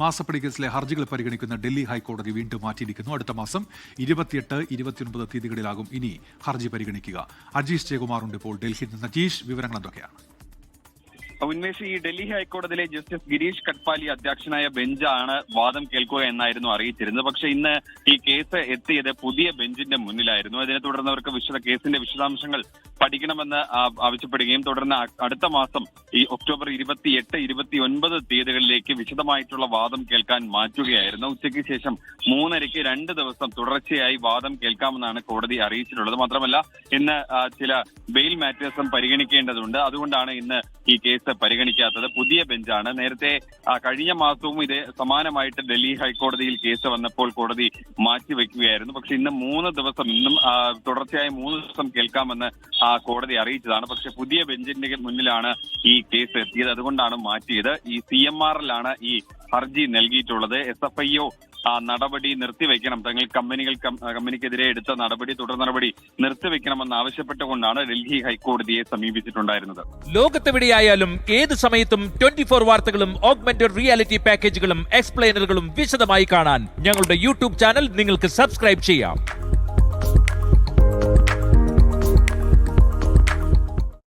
മാസപ്പടി കേസിലെ ഹർജികൾ പരിഗണിക്കുന്ന ഡൽഹി ഹൈക്കോടതി വീണ്ടും മാറ്റിയിരിക്കുന്നു. അടുത്ത മാസം 28, 29 തീയതികളിലാകും ഇനി ഹർജി പരിഗണിക്കുക. അജീഷ് ജയകുമാറുണ്ട് ഇപ്പോൾ ഡൽഹിയിൽ നിന്ന്. അജീഷ്, വിവരങ്ങൾ എന്തൊക്കെയാണ്? ഉന്മേഷ്, ഈ ഡൽഹി ഹൈക്കോടതിയിലെ ജസ്റ്റിസ് ഗിരീഷ് കട്പാലി അധ്യക്ഷനായ ബെഞ്ചാണ് വാദം കേൾക്കുക എന്നായിരുന്നു അറിയിച്ചിരുന്നത്. പക്ഷേ ഇന്ന് ഈ കേസ് എത്തിയത് പുതിയ ബെഞ്ചിന്റെ മുന്നിലായിരുന്നു. അതിനെ തുടർന്ന് അവർക്ക് കേസിന്റെ വിശദാംശങ്ങൾ പഠിക്കണമെന്ന് ആവശ്യപ്പെടുകയും തുടർന്ന് അടുത്ത മാസം ഈ ഒക്ടോബർ 28, 29 തീയതികളിലേക്ക് വിശദമായിട്ടുള്ള വാദം കേൾക്കാൻ മാറ്റുകയായിരുന്നു. ഉച്ചയ്ക്ക് ശേഷം 3:30 2 ദിവസം തുടർച്ചയായി വാദം കേൾക്കാമെന്നാണ് കോടതി അറിയിച്ചിട്ടുള്ളത്. മാത്രമല്ല ഇന്ന് ചില ബെയിൽ മാറ്റേഴ്സും പരിഗണിക്കേണ്ടതുണ്ട്. അതുകൊണ്ടാണ് ഇന്ന് ഈ കേസ് പരിഗണിക്കാത്തത്. പുതിയ ബെഞ്ചാണ്. നേരത്തെ കഴിഞ്ഞ മാസവും ഇത് സമാനമായിട്ട് ഡൽഹി ഹൈക്കോടതിയിൽ കേസ് വന്നപ്പോൾ കോടതി മാറ്റിവെക്കുകയായിരുന്നു. പക്ഷെ ഇന്ന് 3 ദിവസം, ഇന്നും തുടർച്ചയായി 3 ദിവസം കേൾക്കാമെന്ന് കോടതി അറിയിച്ചതാണ്. പക്ഷെ പുതിയ ബെഞ്ചിന്റെ മുന്നിലാണ് ഈ കേസ് എത്തിയത്. അതുകൊണ്ടാണ് മാറ്റിയത്. ഈ CMRലാണ് ഈ ഹർജി നൽകിയിട്ടുള്ളത്. SFIO നടപടി നിർത്തിവെക്കണം, കമ്പനിക്കെതിരെ എടുത്ത തുടർ നടപടി നിർത്തിവെക്കണമെന്ന് ആവശ്യപ്പെട്ടുകൊണ്ടാണ് ഡൽഹി ഹൈക്കോടതിയെ സമീപിച്ചിട്ടുണ്ടായിരുന്നത്. ലോകത്തെവിടെയായാലും ഏത് സമയത്തും 24 വാർത്തകളും ഓഗ്മെന്റഡ് റിയാലിറ്റി പാക്കേജുകളും എക്സ്പ്ലെയിനറുകളും വിശദമായി കാണാൻ ഞങ്ങളുടെ YouTube ചാനൽ നിങ്ങൾക്ക് സബ്സ്ക്രൈബ് ചെയ്യാം.